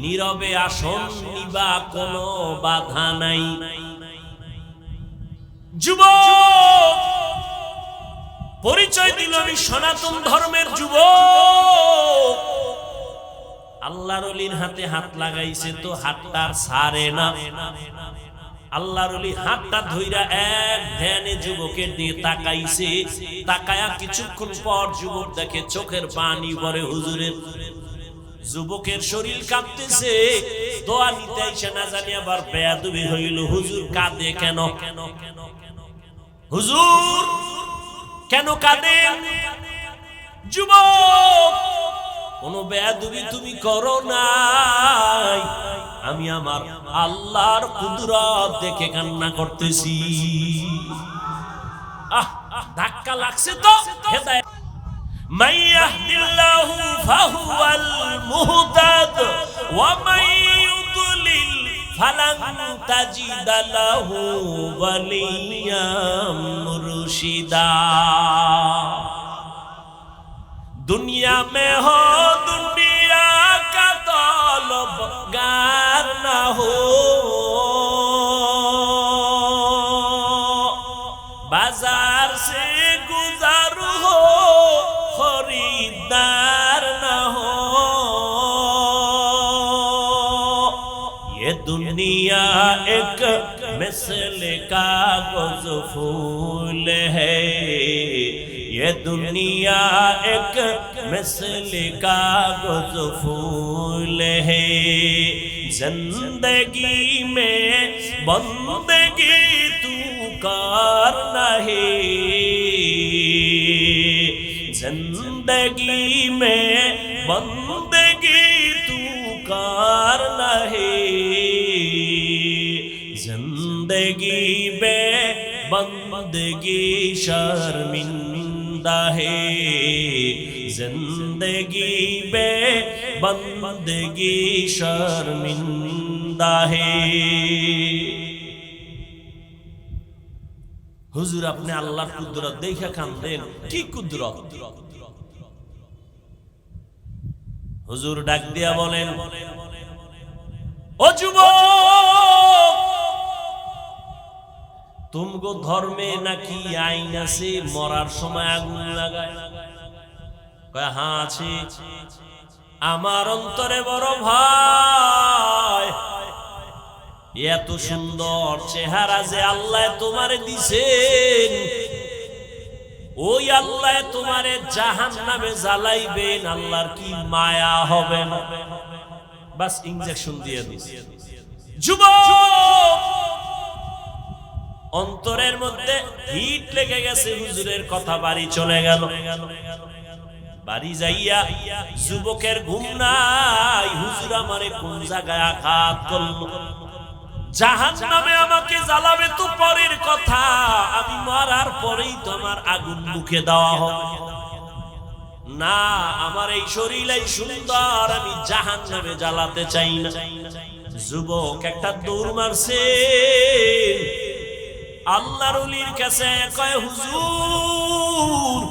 নীরবে আসন নিবা কোনো বাধা নাই। যুবক পরিচয় দিল আমি সনাতন ধর্মের যুবক। আল্লাহর ওলির হাতে হাত লাগাইছে তো হাতটা ছাড়ে না। আল্লাহর ওলি হাতটা ধইরা এক ধ্যানে যুবকের দিয়ে তাকাইছে। তাকায়া কিছুক্ষণ পর যুবক দেখে চোখের পানি পড়ে হুজুরের। যুবকের শরীর কাঁপতেছে, দোয়া নিতে আইসা না জানি আবার বেয়াদবি হইল। হুজুর কাঁদে কেন? হুজুর কেন কাঁদেন? যুবক কোন বেয়াদবি তুমি করো নাই, আমি আমার আল্লাহর কুদরত দেখে কান্না করতেছি। ধাক্কা লাগছে তো। হেদায়েত মাইয়াহদিল্লাহু ফাহুয়াল মুহতাদ ওয়া মাইয়ুদলিল ফালান তাজিদ লাহু ওয়ালিয়াম মুরশিদা। दुनिया में हो दुनिया का तलबगार न हो, बाजार से गुजर हो खरीदार न हो। ये दुनिया एक मिसल कागज फूल है, ये दुनिया एक मिसल कागज फूल है। जिंदगी में बंदगी तू करना है, जिंदगी में बंदगी तू करना है। जिंदगी में बंदगी शर्मिंदा है, जिंदगी बे बंदगी शर्मिंदा है। হুজুর আপনি আল্লাহর কুদরত দেখে কাঁদেন? কি কুদরত? হুজুর ডাক দিয়া বলেন, ও যুবক তুমগো ধর্মে নাকি আইন আছে মরার সময় আগুন লাগায়? কয় হ্যাঁ আছে। আমার অন্তরে বড় ভয়, এত সুন্দর চেহারা যে আল্লাহ তোমারে দিছেন, ওই আল্লাহ তোমারে জাহান্নামে জ্বালাইবেন, আল্লাহর কি মায়া হবে না? বাস ইনজেকশন দিয়ে দিছে। যুবক অন্তরের মধ্যে হিট লেগে গেছে, হুজুরের কথা বাড়ি চলে গেল। বাড়ি যাইয়া যুবকের ঘুম নাই, হুজুর আমারে কোন জায়গায় আঘাত করলো, জাহান্নামে আমাকে জ্বালাবে তো পরের কথা, আমি মরার পরেই তো আমার আগুন মুখে দেওয়া হবে না। আমার এই শরীরই সুন্দর, আমি জাহান্নামে জ্বালাতে চাই না। যুবক একটা দৌড় মারছে, আল্লাহর ওলির কাছে কয় হুজুর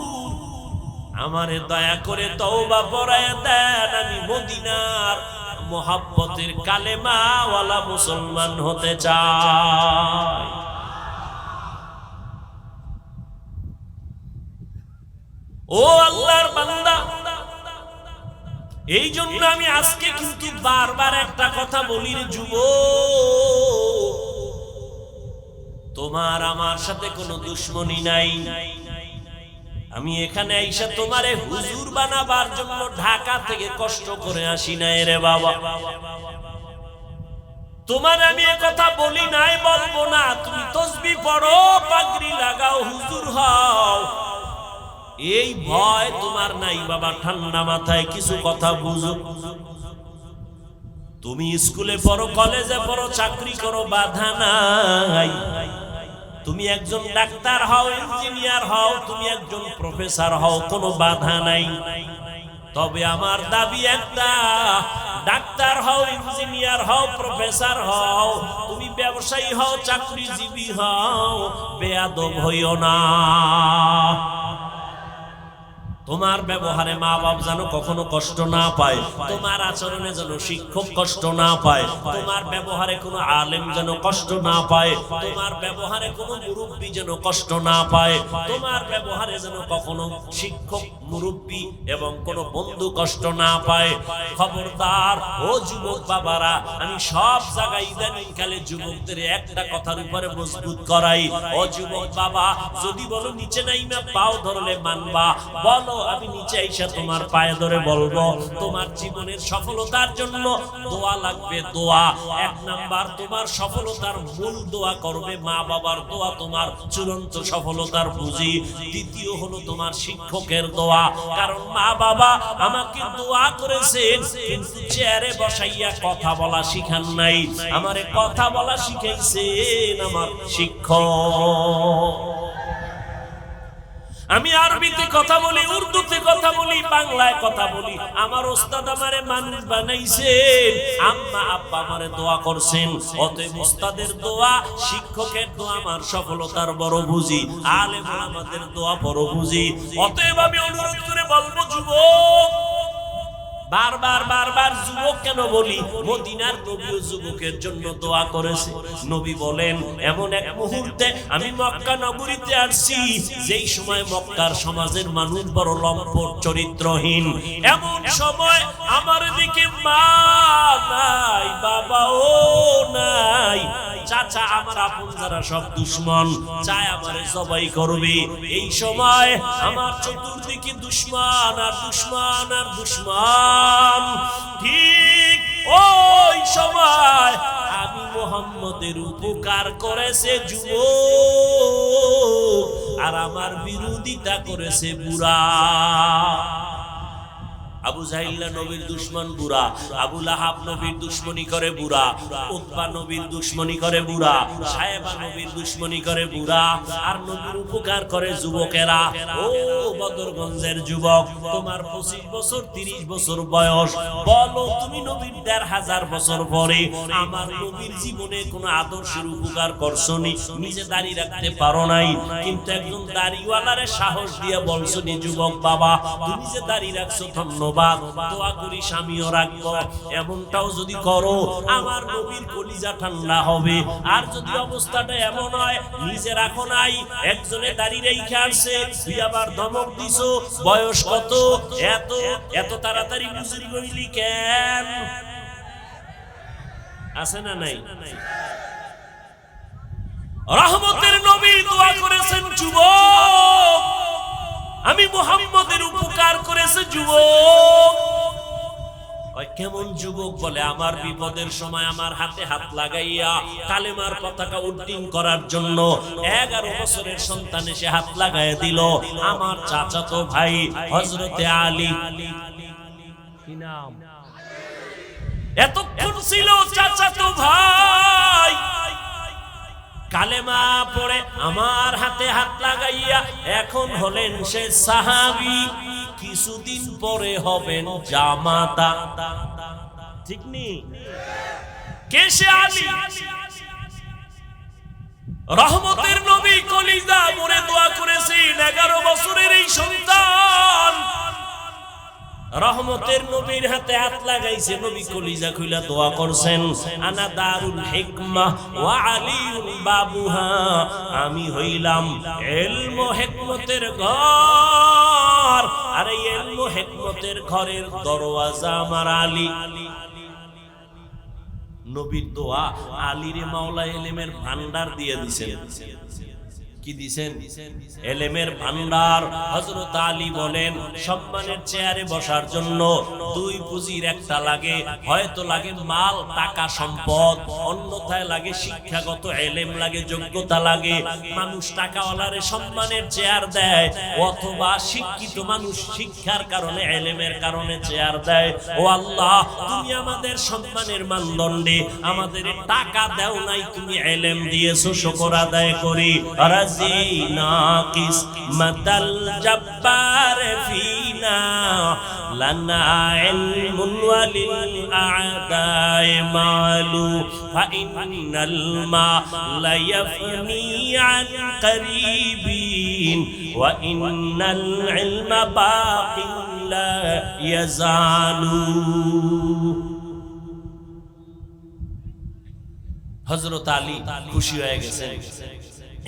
আমারে দয়া করে তওবা পড়ায়া দেন, আমি মদিনার মোহাব্বতের কালেমাওয়ালা মুসলমান হতে চাই। ও আল্লাহর বান্দা, এই জন্য আমি আজকে কিন্তু বারবার একটা কথা বলি রে যুবক, তোমার আমার সাথে কোনো দুশ্মনী নাই। আমি এখানে আইসা তোমারে হুজুর বানাবার জন্য ঢাকা থেকে কষ্ট করে আসি নাই রে বাবা। তোমার আমি এ কথা বলি নাই, বলবো না। তুমি তসবিহ পড়ো, পাগড়ি লাগাও, হুজুর হও, এই ভয় তোমার নাই বাবা। ঠান্ডা মাথায় কিছু কথা বুঝো। তুমি স্কুলে পড়ো, কলেজে পড়ো, চাকরি করো, বাধা নাই। তুমি একজন ডাক্তার হও, ইঞ্জিনিয়ার হও, তুমি একজন প্রফেসর হও, কোনো বাধা নাই। তবে আমার দাবি একটা, ডাক্তার হও, ইঞ্জিনিয়ার হও, প্রফেসর হও, তুমি ব্যবসায়ী হও, চাকরিজীবী হও, বেয়াদব হইও না। তোমার ব্যবহারে মা বাপ যেন কখনো কষ্ট না পায়, তোমার আচরণে যেন শিক্ষক কষ্ট না পায়, তোমার ব্যবহারে কোনো আলেম যেন কষ্ট না পায়, তোমার ব্যবহারে কোনো মুরব্বী যেন কষ্ট না পায়, তোমার ব্যবহারে যেন কখনো শিক্ষক, মুরব্বী এবং কোনো বন্ধু কষ্ট না পায়। খবরদার ও যুবক বাবারা, আমি সব জায়গায় ইদানিং কালে যুবকদের একটা কথার উপরে মজবুত করাই। ও যুবক বাবা, যদি বলো নিচে নাইমা পাও ধরলে মানবা, বলো আমি নিচে আইসা তোমার পায়ে ধরে বলবো। তোমার জীবনের সফলতার জন্য দোয়া লাগবে, দোয়া। এক নাম্বার, তোমার সফলতার মূল দোয়া করবে মা বাবার দোয়া, তোমার চূড়ান্ত সফলতার পুঁজি। দ্বিতীয় হলো তোমার শিক্ষকের দোয়া, কারণ মা বাবা আমাকে দোয়া করেছেন কিন্তু চেয়ারে বসাইয়া কথা বলা শিখান নাই, আমারে কথা বলা শিখাইছেন আমার শিক্ষক। আমি আরবিতে কথা বলি, উর্দুতে কথা বলি, বাংলায় কথা বলি। আমার ওস্তাদ আমারে মানুষ বানাইছেন, আম্মা আব্বা আমারে দোয়া করছেন। অতএব ওস্তাদের দোয়া, শিক্ষকের দোয়া আমার সফলতার বড় বুঝি, আলেম ওলামাদের দোয়া বড় বুঝি। অতএব আমি অনুরোধ করে বলবো যুবক, বারবার বারবার যুবক কেন বলি, মদিনার নবীও যুবকের জন্য দোয়া করেছে। নবী বলেন, এমন এক মুহূর্তে আমি মক্কা নগরীতে আসছি, যেই সময় মক্কার সমাজের মানুষ বড় লম্পট, চরিত্রহীন। এমন সময় আমার দিকে মা নাই, বাবাও নাই, চাচা আমার আপন যারা সব দুশ্মন, চায় আমারে জবাই করবে। এই সময় আমার চতুর্দিকে দুশ্মন আর দুশ্মন আর দুশ্মন। ঠিক ওই সময় আমি মুহাম্মদের উপকার করেছে যুবক, আর আমার বিরোধিতা করেছে বুড়া। আবু জাহিল নবীর দুশ্মন বুড়া, আবু লাহাব নবীর দুশ্মনী করে বুড়া, উতবা নবীর দুশ্মনী করে বুড়া, সায়েবা নবীর দুশ্মনী করে বুড়া, আর নবীর উপকার করে যুবকেরা। ও বদরগঞ্জের যুবক, তোমার 25 বছর 30 বছর বয়স, বলো তুমি নবীর 1500 বছর পরে আমার নবীর জীবনে কোন আদর্শের উপকার করছনি? নিজে দাড়ি রাখতে পারো নাই, কিন্তু একজন দাড়িওয়ালারে সাহস দিয়ে বলছো নি যুবক বাবা তুমি যে দাড়ি রাখছো ধন্যবাদ, দোয়া করি স্বামীও রাখবো। এমনটাও যদি করো আমার নবীর কলিজা ঠান্ডা হবে। আর যদি অবস্থাটা এমন হয় নিজে রাখো নাই, একজনে দাড়ি রেখে আসছে, তুই আবার ধমক দিছো, বয়স কত, এত এত তাড়াতাড়ি বুঝি গইলি কেন? আছে না নাই? রহমতের নবী দোয়া করেছেন যুবক, আমি মুহাম্মদের উপকার করেছে যুবক। কেমন যুবক? বলে আমার বিপদের সময় আমার হাতে হাত লাগাইয়া কালেমার পতাকা উড্ডীন করার জন্য 11 বছরের সন্তান এসে হাত লাগাইয়া দিল আমার চাচাতো ভাই হযরতে আলী। কি নাম? এতক্ষণ ছিল চাচাতো ভাই, কালেমা পড়ে আমার হাতে হাত লাগাইয়া এখন হলেন সে সাহাবী, কিছুদিন পরে হবেন জামাতা। ঠিক নি? কে সে আলী? রহমতের নবী কলিজা মরে দোয়া করেছেন 11 বছরের এই সন্তান রহমতের নবীর হাতে হাত লাগাইছে, নবী কলিজা খুইলা দোয়া করছেন, আনা দারুল হিকমাহ ওয়া আলিউল বাবুহা, আমি হইলাম ইলম ও হিকমতের ঘর, আর এই ইলম ও হিকমতের ঘরের দরওয়াজা আমার আলী। নবীর দোয়া আলীরে মাওলা ইলমের ভান্ডার দিয়ে দিয়েছেন। কি দিবেন? ইলমের ভান্ডার। হযরত আলী বলেন, সম্মানের চেয়ারে বসার জন্য দুই পুঁজির একটা লাগে, হয়তো লাগে মাল টাকা সম্পদ, অন্যথায় লাগে শিক্ষাগত ইলম লাগে, যোগ্যতা লাগে। মানুষ টাকাওয়ালারে সম্মানের চেয়ার দেয়, অথবা শিক্ষিত মানুষ শিক্ষার কারণে ইলমের কারণে চেয়ার দেয়। ও আল্লাহ, তুমি আমাদের সম্মানের মানদণ্ডে আমাদের টাকা দাও নাই, তুমি ইলম দিয়েছো, শুকর আদায় করি। নাকিস মাতাল জব্বার ফিনা লানা ইলমুন ওয়ালিল আ'দাই মালু ফা ইন্নাল মা লা ইয়াফনি আন করিবিন ওয়া ইন্নাল ইলমা বাকিন লা ইয়াজালু। হযরত আলী খুশি হয়ে গেছেন।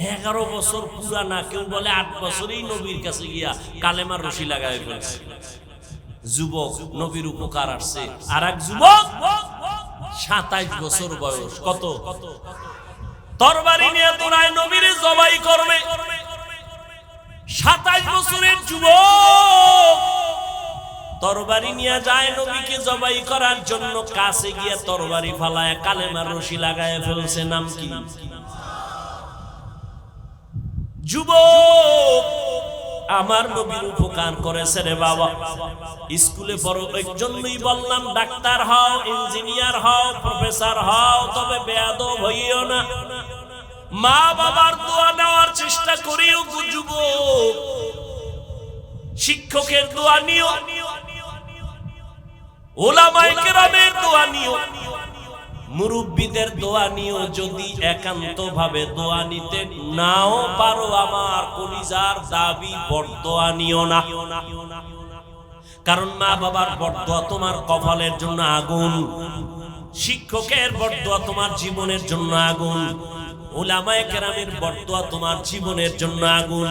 11 বছর পুরা না, কেউ বলে 8 বছরেই নবীর কাছে গিয়া কালেমার রশি লাগাই ফেলছে। যুবক নবীর উপকার আসছে। আর এক যুবক 27 বছর বয়স, কত তরবারি নিয়ে তোরায় নবীরে জবাই করবে। 27 বছরের যুবক তরবারি নিয়ে যায় নবীকে জবাই করার জন্য, কাছে গিয়া তরবারি ফালায় কালেমার রশি লাগায় ফেলছে। নাম কি? যুবক আমার নবীর উপকার করেছে রে বাবা। স্কুলে পড়ো, এর জন্যই বললাম ডাক্তার হও, ইঞ্জিনিয়ার হও, প্রফেসর হও, তবে বেয়াদব হইও না। মা বাবার দোয়া নেওয়ার চেষ্টা করিও যুবক। শিক্ষকের দোয়া নিও, উলামায়ে কেরামের দোয়া নিও, মুরব্বিদের দোয়া নিও। যদি একান্ত ভাবে দোয়া নিতে নাও পারো, আমার কলিজার দাবি বরদোয়া নিও না। কারণ মা বাবার বরদোয়া তোমার কপালের জন্য আগুন, শিক্ষকের বরদোয়া তোমার জীবনের জন্য আগুন, উলামায়ে কেরামের বরদোয়া তোমার জীবনের জন্য আগুন।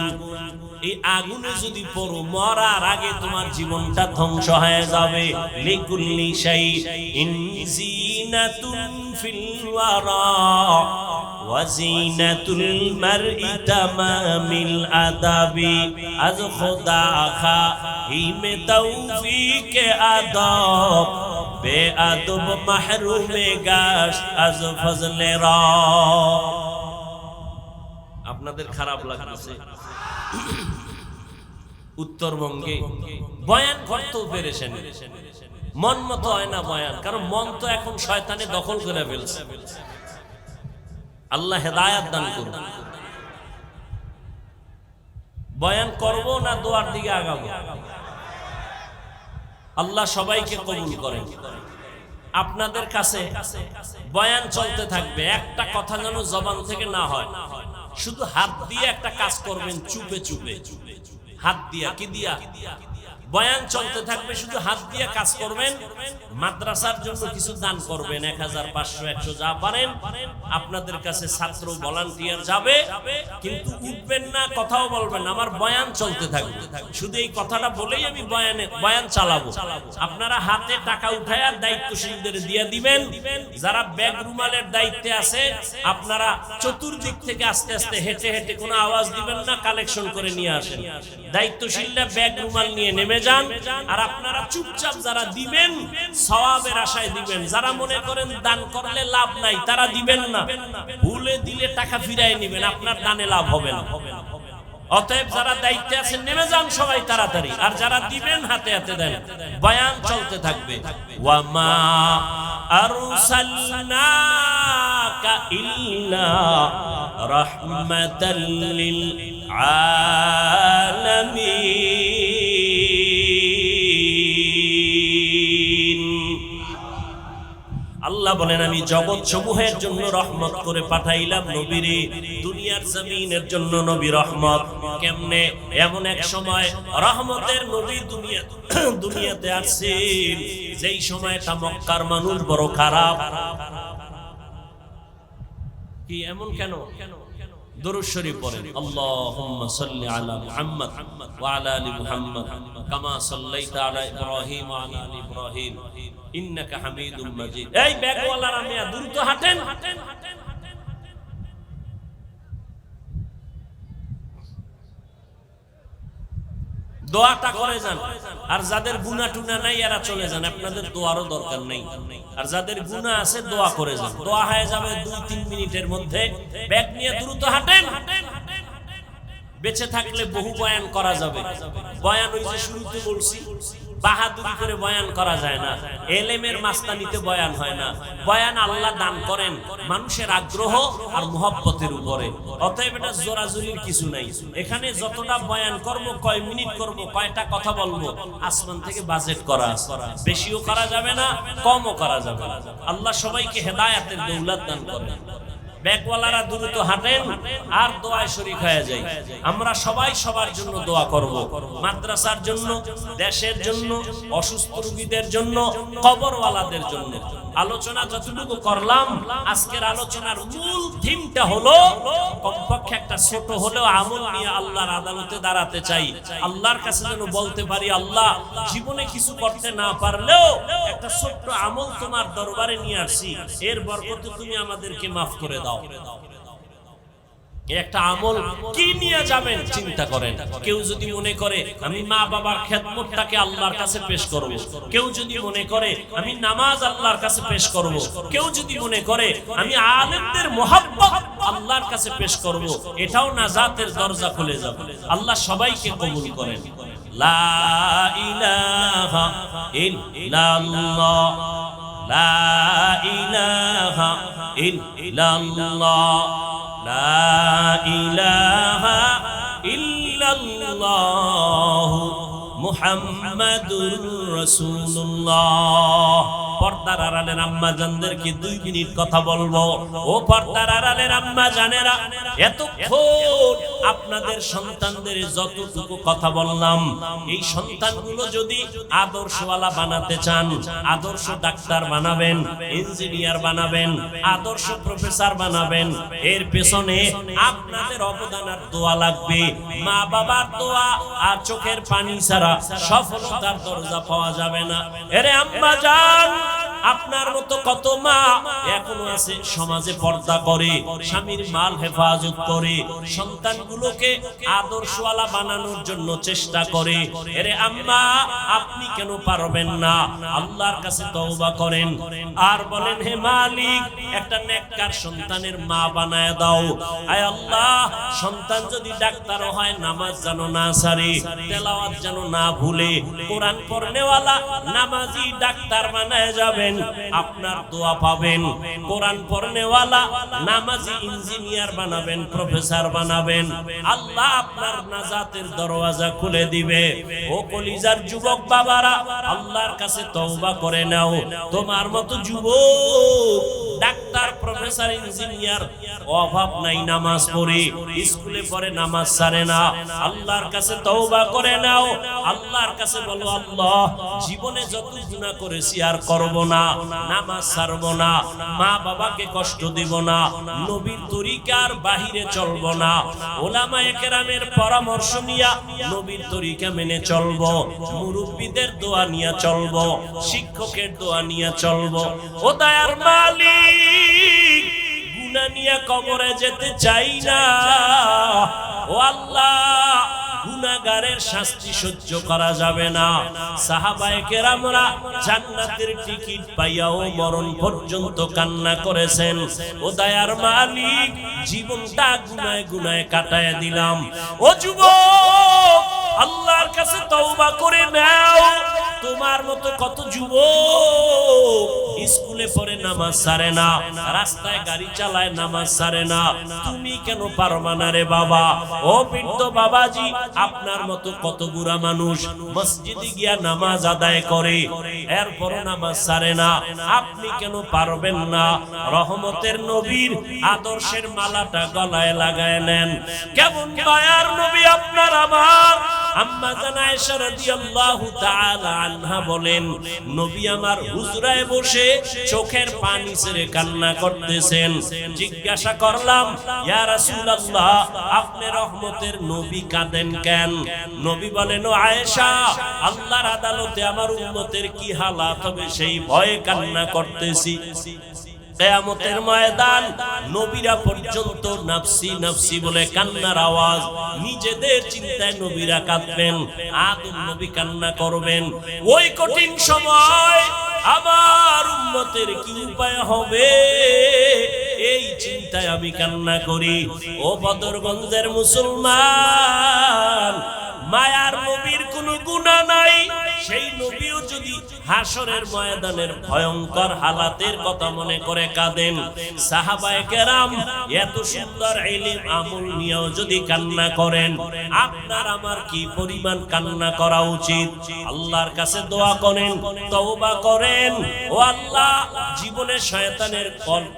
এই আগুনে যদি পড়ো, মরার আগে তোমার জীবনটা ধ্বংস হয়ে যাবে। লিকুল্লি শাইইন জিনাতুন ফিল ওয়ারা ওয়া জিনাতুল মারই তামামিল আদাবি আজ খোদা খাহিমে তৌফিকে আদব বেআদব মাহরুমে গাশত আজ ফজলে রা। আপনাদের খারাপ লাগছে? উত্তরবঙ্গে বয়ান করতেও পেরেছেন, মন মতো হয় না বয়ান, কারণ মন তো এখন শয়তানে দখল করে ফেলছে। আল্লাহ হেদায়াত দান করুন। বয়ান করব না দোয়ার দিকে আগাবো? আল্লাহ সবাইকে কবুল করেন। আপনাদের কাছে বয়ান চলতে থাকবে, একটা কথা যেন জবান থেকে না হয়। শুধু হাত দিয়ে একটা কাজ করবেন, চুপে চুপে হাত দিয়া। কি দিয়া? বয়ান চলতে থাকবে, শুধু হাত দিয়ে কাজ করবেন। মাদ্রাসার জন্য কিছু দান করবেন, 1000, 500, 100 যা পারেন। আপনাদের কাছে ছাত্র ভলান্টিয়ার যাবে, কিন্তু উঠবেন না, কথাও বলবেন না, আমার বয়ান চলতে থাকবে। শুধু এই কথাটা বলেই আমি বয়ান চালাবো। আপনারা হাতে টাকা উঠায় দায়িত্বশীলদের দিয়ে দিবেন। যারা ব্যাগ রুমালের দায়িত্বে আছে, আপনারা চতুর্দিক থেকে আস্তে আস্তে হেঁটে হেঁটে, কোনো আওয়াজ দিবেন না, কালেকশন করে নিয়ে আসেন। দায়িত্বশীলরা ব্যাগ রুমাল নিয়ে নেমে যান। আর আপনারা চুপচাপ যারা দিবেন, সওয়াবের আশায় দিবেন। যারা মনে করেন দান করলে লাভ নাই, তারা দিবেন না। ভুলে দিলে টাকা ফিরায় নেবেন, আপনার দানে লাভ হবে না। অতএব যারা দায়িত্বে আছেন নেমে যান সবাই তাড়াতাড়ি। আর যারা দিবেন হাতে হাতে দেন। বয়ান চলতে থাকবে। ওয়ামা আরসালনাকা ইল্লা রাহমাতাল লিল আলামিন। আল্লাহ আল্লাহ বলেন আমি জগৎ সমূহের জন্য রহমত করে পাঠাইলাম নবীরে, দুনিয়ার জমিনের জন্য নবী রহমত। কেমনে? এমন এক সময় রহমতের নবী দুনিয়াতে আসছেন যেই সময়টা মক্কার মানুষ বড় খারাপ। কি এমন কেন? দুরূদ শরীফ পড়েন, আল্লাহুম্মা সাল্লি আলা মুহাম্মদ ওয়া আলা আলি মুহাম্মদ কামা সাল্লাইতা আলা ইব্রাহিম ওয়া আলা আলি ইব্রাহিম ইন্নাকা হামিদুম মাজিদ। এই ব্যাগওয়ালারা মিয়া দ্রুত হাঁটেন। দোয়াটা করে যান। আর যাদের গুনাহ টুনা নাই এরা চলে যান, আপনাদের দোয়ারও দরকার নেই। আর যাদের গুনাহ আছে দোয়া করে যান, দোয়া হয়ে যাবে 2-3 মিনিটের মধ্যে। ব্যাগ নিয়ে দ্রুত হাঁটেন। বেঁচে থাকলে বহু বয়ান করা যাবে। বয়ান ওই যে শুরুতে বলছি, বাহাদুরি করে বয়ান করা যায় না, এলেমের মাস্তানিতে বয়ান হয় না। বয়ান আল্লাহ দান করেন মানুষের আগ্রহ আর মুহাব্বতের উপরে। অতএব এটা জোরাজুরির কিছু নাই। এখানে যতটা বয়ান করব, কয় মিনিট করব, কয়টা কথা বলবো, আসমান থেকে বাজেট করা আছে। বেশিও করা যাবে না, কমও করা যাবে না। আল্লাহ সবাইকে হেদায়েতের দৌলত দান করেন। ব্যাগওয়ালারা দ্রুত হাঁটেন আর দোয়ায় শরীক হয়ে যায়। আমরা সবাই সবার জন্য দোয়া করব, মাদ্রাসার জন্য, দেশের জন্য, অসুস্থ রোগীদের জন্য, কবরওয়ালাদের জন্য। আলোচনা যতটুকু করলাম, আজকের আলোচনার মূল থিমটা হলো কমপক্ষে একটা ছোট হলেও আমল নিয়ে আল্লাহর আদালতে দাঁড়াতে চাই। আল্লাহর কাছে যেন বলতে পারি, আল্লাহ জীবনে কিছু করতে না পারলেও একটা ছোট্ট আমল তোমার দরবারে নিয়ে আসছি, এর বরকতে তুমি আমাদেরকে মাফ করে দাও। একটা আমল কি নিয়ে যাবেন চিন্তা করেন। কেউ যদি মনে করে আমি মা বাবার খেদমতটাকে আল্লাহর কাছে পেশ করব, কেউ যদি মনে করে আমি নামাজ আল্লাহর কাছে পেশ করব, কেউ যদি মনে করে আমি আলেমদের মুহাব্বত আল্লাহর কাছে পেশ করব, এটাও নাজাতের দরজা খুলে যাবে। আল্লাহ সবাইকে কবুল করেন। লা ইলাহা ইল্লাল্লাহ, লা ইলাহা ইল্লাল্লাহ, লা ইলাহা ইল্লাল্লাহ মুহাম্মাদুর রাসূলুল্লাহ। পর্দার আড়ালের আম্মা জানদেরকে 2 মিনিট কথা বলবো। ও পর্দার আড়ালের আম্মা জানেরা, এতক্ষণ আপনাদের সন্তানদের যতটুকু কথা বললাম, এই সন্তানগুলো যদি আদর্শওয়ালা বানাতে চান, আদর্শ ডাক্তার বানাবেন, ইঞ্জিনিয়ার বানাবেন, আদর্শ প্রফেসর বানাবেন, এর পেছনে আপনাদের অবদান আর দোয়া লাগবে। মা বাবার দোয়া আর চোখের পানি ছাড়া সফলতার দরজা পাওয়া যাবে না। এরে আম্মা জান, আপনার মতো কত মা এখনো আছে সমাজে পর্দা করে, স্বামীর মাল হেফাজত করে, সন্তানগুলোকে আদর্শওয়ালা বানানোর জন্য চেষ্টা করে। এরে আম্মা, আপনি কেন পারবেন না? আল্লাহর কাছে তওবা করেন আর বলেন, হে মালিক, একটা নেককার সন্তানের মা বানায় দাও। আয় আল্লাহ, সন্তান যদি ডাক্তারও হয়, নামাজ যেন না ছাড়ে, তেলাওয়াত যেন না ভুলে, কোরআন পড়নেওয়ালা নামাজি ডাক্তার বানায় যাবেন, আপনার দোয়া পাবেন। কোরআন পড়নেওয়ালা নামাজি ইঞ্জিনিয়ার বানাবেন, প্রফেসর বানাবেন, আল্লাহ আপনার নাজাতের দরওয়াজা খুলে দিবে। ও কলিজার যুবক বাবারা, আল্লাহর কাছে তওবা করে নাও। তোমার মতো যুবক ডাক্তার, প্রফেসর, ইঞ্জিনিয়ার অভাব নাই, নামাজ পড়ে, স্কুলে পড়ে, নামাজ ছাড়ে না। আল্লাহর কাছে তওবা করে নাও। আল্লাহর কাছে বলো, আল্লাহ জীবনে যত গুনাহ করেছি আর করব না, নামাজ ছাড়ব না, মা বাবাকে কষ্ট দিব না, নবীর তরিকার বাহিরে চলব না, ওলামায়ে কেরামের পরামর্শ নিয়া নবীর তরিকা মেনে চলব, মুরব্বিদের দোয়া নিয়ে চলব, শিক্ষকের দোয়া নিয়ে চলব। ও দয়ার মালিক, গুনাহ নিয়ে কবরে যেতে চাই না। ও আল্লাহ, গুনাহগারের শাস্তি সহ্য করা যাবে না। সাহাবায়ে কেরামরা জান্নাতের টিকিট পাইয়াও মরণ পর্যন্ত কান্না করেছেন। ও দয়ার মালিক, জীবনটা গুনাহে গুনাহে কাটায় দিলাম। ও যুবক, আল্লাহর কাছে তওবা করে নাও। তোমার মতো কত যুবক স্কুলে পড়ে নামাজ ছাড়ে না, রাস্তায় গাড়ি চালায় নামাজ ছাড়ে না, তুমি কেন পারবা না রে বাবা? ও বৃদ্ধ বাবাজি, আপনার মতো কত বুড়া মানুষ মসজিদে গিয়া নামাজ আদায় করে, এরপরও নামাজ ছাড়ে না, আপনি কেন পারবেন না? রহমতের নবীর আদর্শের মালাটা গলায় লাগায় নেন। কেমন মায়ার নবী আপনার আমার! আম্মা জান আয়েশা রাদিয়াল্লাহু তাআলা আনহা বলেন, নবী আমার হুজরায় বসে চোখের পানি ছেড়ে কান্না করতেছেন। জিজ্ঞাসা করলাম, ইয়া রাসূলুল্লাহ, আপনি রহমতের নবী কাঁদেন কেন? নবী বলেন, ও আয়েশা, আল্লাহর আদালতে আমার উম্মতের কি হালাত হবে সেই ভয়ে কান্না করতেছি। কিয়ামতের ময়দান নবীরা পর্যন্ত নাফসি নাফসি বলে কান্নার আওয়াজ, নিজেদের চিন্তায় নবীরা কাঁদবেন, আদম নবী কান্না করবেন। ওই কঠিন সময় আমার উম্মতের কি উপায় হবে, এই চিন্তায় আমি কান্না করি। ও বদরগঞ্জের মুসলমান, মায়ার নবীর কোনো গুনাহ নাই, সেই নবীও যদি হাসরের ময়দানের ভয়ঙ্কর হালাতের কথা মনে করে কাঁদেন, সাহাবায়ে কেরাম এত সুন্দর ইলম আমল নিয়েও যদি কান্না করেন, আপনার আমার কি পরিমাণ কান্না করা উচিত? আল্লাহর কাছে দোয়া করেন, তওবা করেন। ও আল্লাহ, জীবনে শয়তানের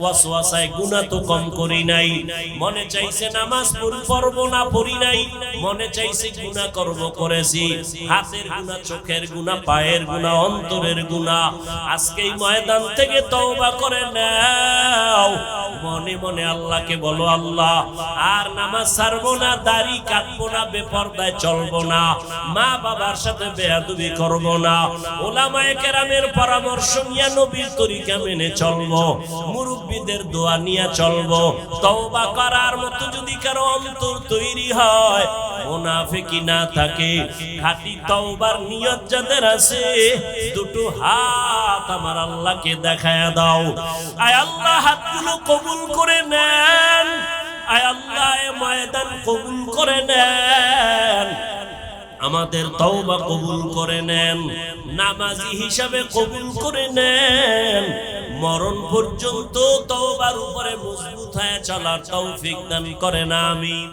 ওয়াসওয়াসায় গুনাহ তো কম করি নাই, মনে চাইছে নামাজ পড়ব না, পড়ি নাই, মনে চাইছে গুনাহ করব, করেছি, হাতের গুনাহ, চোখের গুনাহ, পায়ের গুনাহ, অন্তরের গুনাহ। আজকে এই ময়দান থেকে তওবা করে নাও, মনে মনে আল্লাহকে বলো, আল্লাহ আর নামাজ ছাড়বো না, দাড়ি কাটবো না, বেপরদায় চলবো না, মা বাবার সাথে বেয়াদবি করবো না, উলামায়ে কেরামের পরামর্শ নিয়ে নবীর তরিকা মেনে চলবো, মুরব্বিদের দোয়া নিয়ে চলবো। তওবা করার মতো যদি কারো অন্তর তৈরি হয়, মুনাফিকি না থাকে, খাঁটি তওবার নিয়ত যাদের আছে, দুটো হাত আমার আল্লাহকে দেখায়া দাও। আয় আল্লাহ, হাতগুলো কবুল করে নেন, আয় আল্লাহ এ ময়দান কবুল করে নেন, আমাদের তওবা কবুল করে নেন, নামাজি হিসাবে কবুল করে নেন, মরণ পর্যন্ত তওবার উপরে মজবুত হয়ে চলার তৌফিক দান করেন, আমিন।